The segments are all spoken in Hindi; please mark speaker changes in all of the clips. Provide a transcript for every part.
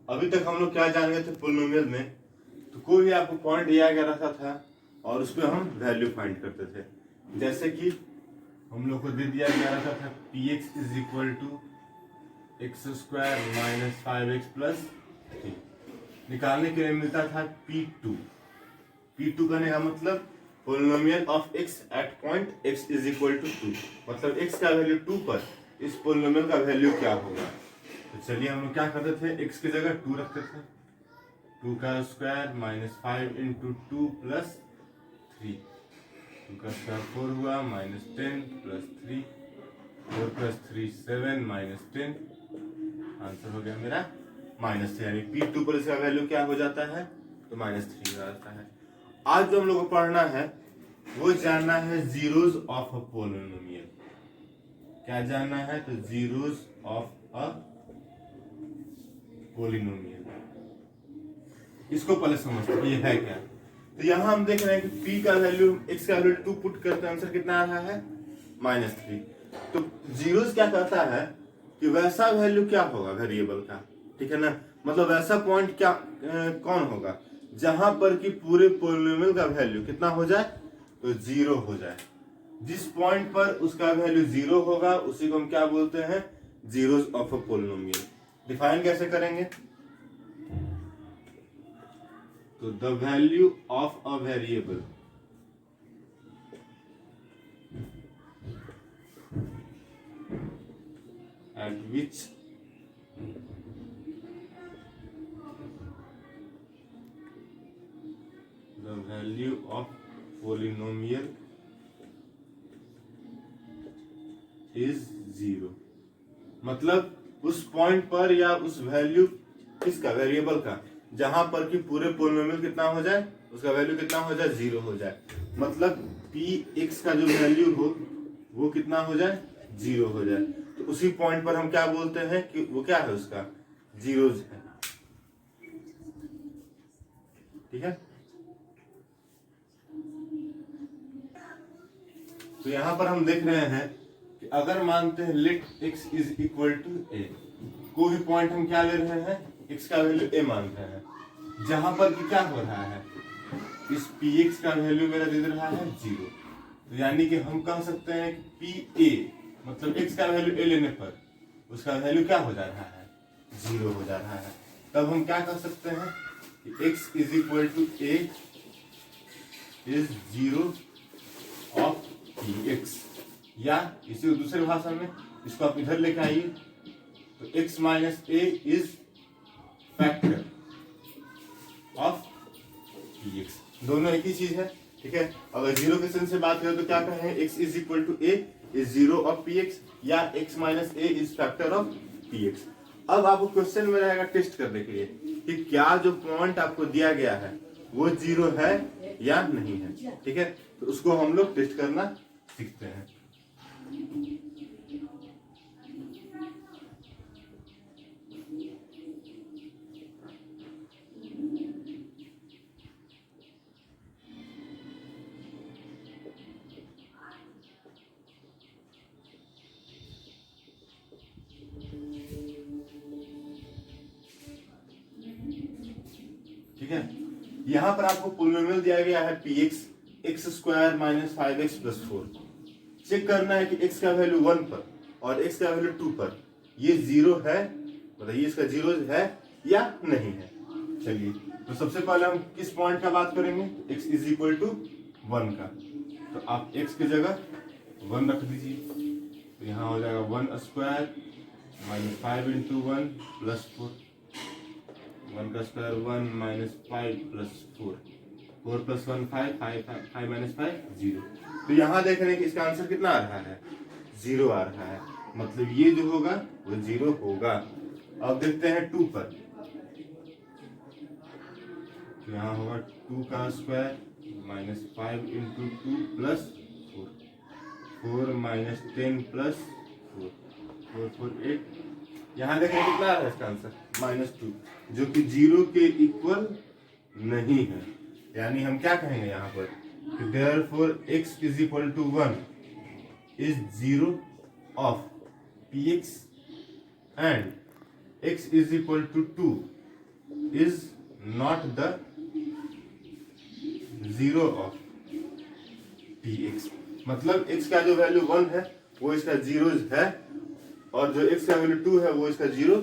Speaker 1: अभी तक हम लोग क्या जान गए थे पोलिनोमियल में, तो कोई भी आपको पॉइंट दिया गया रहता था और उस पर हम वैल्यू फाइंड करते थे। जैसे कि हम लोग को दे दिया गया रहता था px is equal to x square minus 5x plus 3। निकालने के लिए मिलता था p2। p2 करने का मतलब polynomial of x at point x is equal to 2, मतलब x का वैल्यू 2 पर इस पोलिनोमियल का वैल्यू क्या होगा। तो चलिए हम लोग क्या करते थे, x की जगह 2 रखते थे। 2 का स्क्वायर माइनस 5 इंटू 2 प्लस 3, 2 का स्क्वायर 4 हुआ minus 10 plus 3, 4 plus 3 7 minus 10, answer हो गया मेरा -3। यानी p2 पर इसका वैल्यू क्या हो जाता है, तो -3 हो जाता है। आज जो हम लोग को पढ़ना है वो जानना है जीरोज ऑफ अ पोलिनोमियल। क्या जानना है, तो जीरोज ऑफ अ पोलिनोमियल। इसको पहले समझते हैं ये है क्या। तो यहां हम देख रहे हैं कि p का वैल्यू x का वैल्यू 2 पुट करते आंसर कितना आ रहा है, -3। तो जीरोज क्या कहता है कि वैसा वैल्यू क्या होगा वेरिएबल का, ठीक है ना, मतलब वैसा पॉइंट क्या कौन होगा जहां पर कि पूरे पोलिनोमियल का वैल्यू कितना हो जाए, तो 0 हो जाए। जिस पॉइंट पर उसका वैल्यू 0 होगा उसी को हम क्या बोलते हैं, zeros of a polynomial. Define कैसे करेंगे, तो the value of a variable eight which the value of polynomial is 0, मतलब उस पॉइंट पर या उस वैल्यू किसका, वेरिएबल का, जहां पर कि पूरे पोलिनोमियल कितना हो जाए, उसका वैल्यू कितना हो जाए, 0 हो जाए। मतलब px का जो वैल्यू हो वो कितना हो जाए, 0 हो जाए। तो उसी पॉइंट पर हम क्या बोलते हैं कि वो क्या है, उसका जीरोज है, ठीक है। तो यहां पर हम देख रहे हैं कि अगर मानते हैं let x is equal to a, कोई भी पॉइंट हम क्या ले रहे हैं, x का वैल्यू a मान रहे हैं, जहां पर कि क्या हो रहा है, इस px का वैल्यू मेरा दे रहा है 0। तो यानी कि हम कह सकते हैं कि pa मतलब x का वैल्यू a लेने पर उसका वैल्यू क्या हो जा रहा है, 0 हो जा रहा है। तब हम क्या कह सकते हैं कि x is equal to a is 0 of px, या इसी दूसरे भाषा में इसको आप इधर लेके आइए, तो x minus a is factor of px, दोनों एक ही चीज है, ठीक है। अगर 0 के सेंस से बात करें तो क्या कहें, x is equal to a is 0 of px, या x minus a is factor of px। अब आपको क्वेश्चन में रहेगा टेस्ट करने के लिए कि क्या जो पॉइंट आपको दिया गया है वो 0 है या नहीं है, ठीक है। तो उसको हम लोग टेस्ट करना सीखते हैं। ठीक है, यहां पर आपको पोलिनोमियल दिया गया है px x square minus 5x plus 4। Check करना है कि x का वैल्यू 1 पर और x का वैल्यू 2 पर ये 0 है, बताइए इसका 0 है या नहीं है। चलिए तो सबसे पहले हम किस पॉइंट का बात करेंगे, x इज इक्वल टू 1 का। तो आप x की जगह 1 रख दीजिए, तो यहाँ हो जाएगा 1 स्क्वायर माइनस 5 इंटू 1 प्लस 4, 1 का square 1 minus 5 plus 4, 4 plus 1 5, 5 minus 5 0। तो यहाँ देख रहे हैं कि इसका आंसर कितना आ रहा है, 0 आ रहा है, मतलब ये जो होगा वो 0 होगा। अब देखते हैं 2 पर, तो यहाँ होगा 2 का square minus 5 into 2 plus 4, 4 minus 10 plus 4, 4 4 8। यहाँ देखें कितना आ रहा है इसका आंसर -2, जो कि 0 के इक्वल नहीं है। यानी हम क्या कहेंगे यहाँ पर, therefore x is equal to 1 is 0 of px and x is equal to 2 is not the zero of T x. मतलब x का जो वैल्यू 1 है वो इसका जीरो है, और जो x का वैल्यू 2 है वो इसका जीरो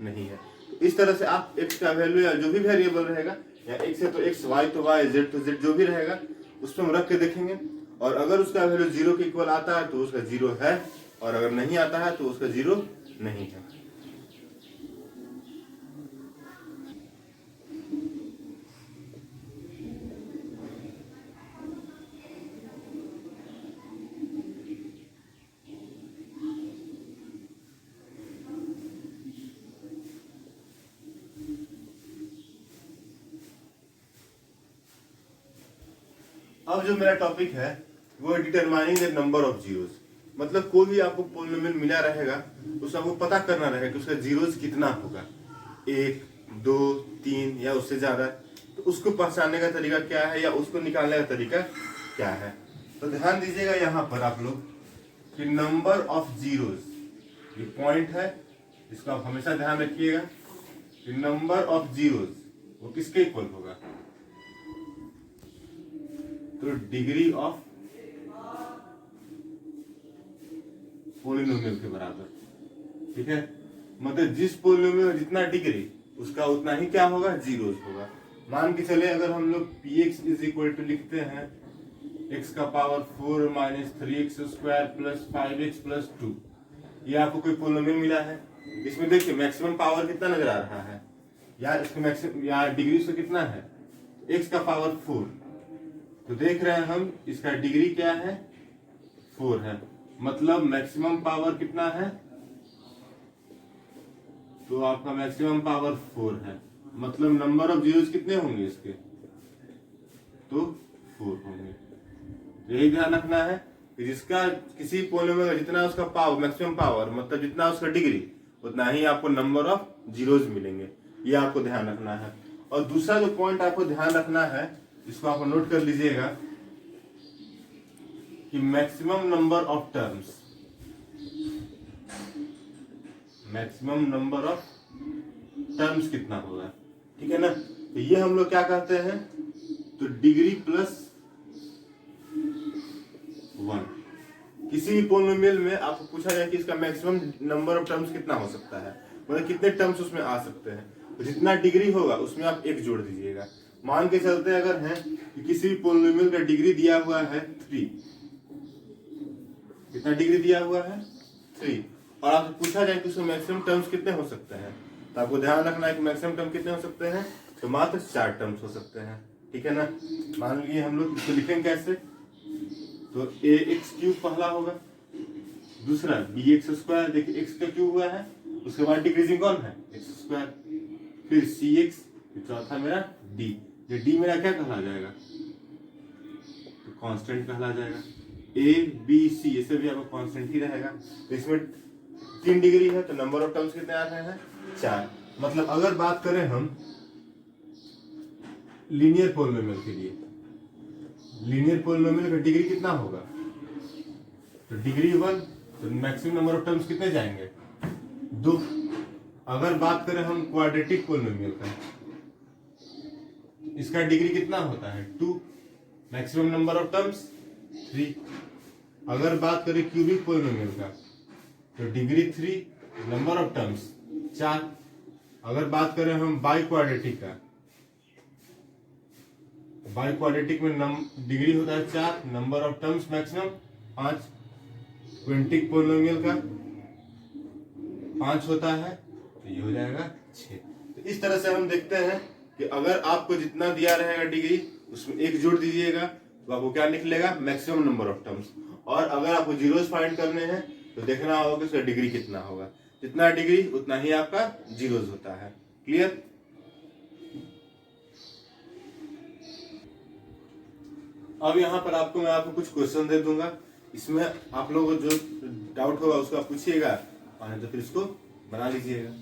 Speaker 1: नहीं है। तो इस तरह से आप x का वैल्यू या जो भी वेरिएबल रहेगा, या x है तो x, y तो y, z तो z, जो भी रहेगा उसमें हम रख के देखेंगे, और अगर उसका वैल्यू जीरो के इक्वल आता है तो उसका जीरो है, और अगर नहीं आता है तो उसका जीरो नहीं है। अब जो मेरा टॉपिक है वो determining the number of zeros. मतलब कोई भी आपको पॉलिनोमियल मिला रहेगा, उसको आपको पता करना रहेगा कि उसका जीरोस कितना होगा, 1, 2, 3 या उससे ज्यादा। तो उसको पहचानने का तरीका क्या है, या उसको निकालने का तरीका क्या है। तो ध्यान दीजिएगा यहाँ पर आप लोग कि नंबर ऑफ जीरोस, ये पॉइंट है, इसको आप हमेशा ध्यान रखिएगा कि नंबर ऑफ जीरोस वो किसके इक्वल होगा, तो डिग्री ऑफ पोलिनोमियल के बराबर। ठीक है, मतलब जिस पोलिनोमियल में जितना डिग्री उसका उतना ही क्या होगा, जीरोस होगा। मान के चले अगर हम लोग px इज इक्वल टू लिखते हैं x का power 4 minus 3x square plus 5x plus 2, ये आपको कोई पोलिनोमियल मिला है। इसमें देखिए मैक्सिमम पावर कितना नजर आ रहा है, या इसका मैक्सिमम या डिग्री उसका कितना है, x का पावर 4। तो देख रहे हैं हम इसका डिग्री क्या है, 4 है, मतलब मैक्सिमम पावर कितना है, तो आपका मैक्सिमम पावर 4 है, मतलब नंबर ऑफ जीरोस कितने होंगे इसके, तो 4 होंगे। तो यही ध्यान रखना है कि जिसका किसी पोलिनोमियल में जितना उसका पावर, मैक्सिमम पावर मतलब जितना उसका डिग्री, उतना ही आपको नंबर ऑफ जीरोस मिलेंगे, ये आपको ध्यान रखना है। और दूसरा जो पॉइंट आपको ध्यान रखना है, इसको आप नोट कर लीजिएगा कि maximum number of terms, maximum number of terms कितना होगा। ठीक है ना, तो ये हम लोग क्या कहते हैं, तो डिग्री प्लस 1। किसी भी पोलिनोमियल में आपको पूछा जाए कि इसका मैक्सिमम नंबर ऑफ टर्म्स कितना हो सकता है, मतलब कितने टर्म्स उसमें आ सकते हैं, तो जितना डिग्री होगा उसमें आप एक जोड़ दीजिएगा। मान के चलते अगर है कि किसी भी पोलिनोमियल का डिग्री दिया हुआ है 3, कितना डिग्री दिया हुआ है 3, और आपसे पूछा जाए कि उसमें मैक्सिमम टर्म्स कितने हो सकते हैं, तो आपको ध्यान रखना है कि मैक्सिमम टर्म कितने हो सकते हैं, तो मात्र 4 टर्म्स हो सकते हैं। ठीक है ना, मान लीजिए हम लोग इसको लिखेंगे कैसे, तो ax³ पहला होगा, दूसरा bx², देखिए x का क्यूब हुआ है, उसके बाद डिक्रीजिंग कौन है, x², फिर cx, फिर चौथा मेरा d। ये d मेरा क्या कहला जाएगा, तो कांस्टेंट कहला जाएगा। a b c ये सब भी आपका कांस्टेंट ही रहेगा। तो इसमें 3 डिग्री है, तो नंबर ऑफ टर्म्स कितने आ रहे हैं, 4। मतलब अगर बात करें हम लीनियर पोलिनोमियल के लिए, लीनियर पोलिनोमियल का डिग्री कितना होगा, तो डिग्री 1, तो मैक्सिमम नंबर ऑफ टर्म्स कितने जाएंगे, 2। अगर बात करें हम क्वाड्रेटिक पोलिनोमियल का, इसका डिग्री कितना होता है, 2, मैक्सिमम नंबर ऑफ टर्म्स 3। अगर बात करें क्यूबिक पोलिनोमियल का, तो डिग्री 3, नंबर ऑफ टर्म्स 4। अगर बात करें हम बाई क्वाड्रेटिक का, बाई क्वाड्रेटिक में डिग्री होता है 4, number of terms maximum 5। Quintic polynomial का 5 होता है, तो ये हो जाएगा 6। तो इस तरह से हम देखते हैं कि अगर आपको जितना दिया रहेगा डिग्री उसमें एक जोड़ दीजिएगा, तो आपको क्या निकलेगा, मैक्सिमम नंबर ऑफ टर्म्स। और अगर आपको जीरोस फाइंड करने हैं तो देखना होगा कि उसका डिग्री कितना होगा, जितना डिग्री उतना ही आपका जीरोस होता है। क्लियर। अब यहाँ पर मैं आपको कुछ क्वेश्चन दे दूंगा, इसमें आप लोगों को जो डाउट होगा उसको आप पूछिएगा, और तो फिर इसको बना लीजिएगा।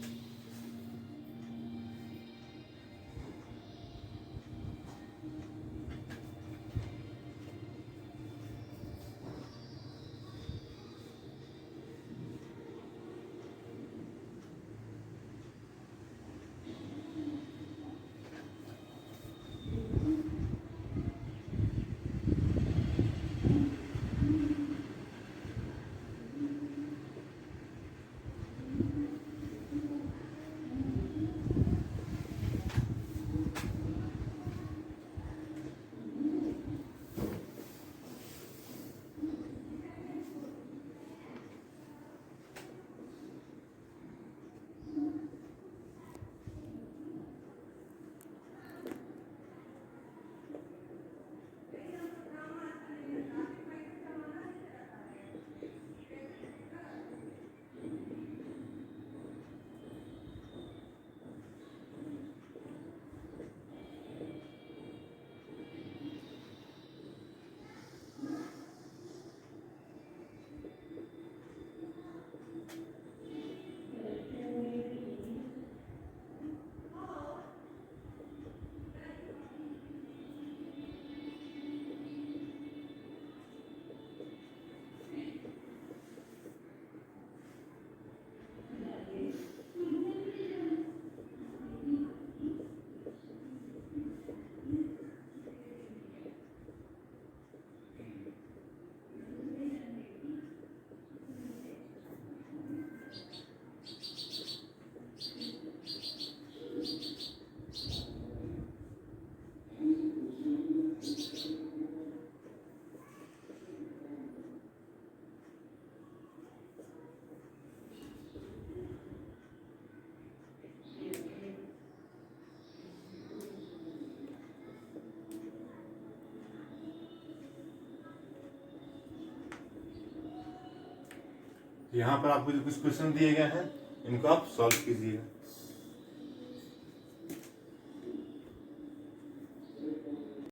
Speaker 1: यहाँ पर आपको जो कुछ क्वेश्चन दिए गए हैं इनको आप सॉल्व कीजिएगा।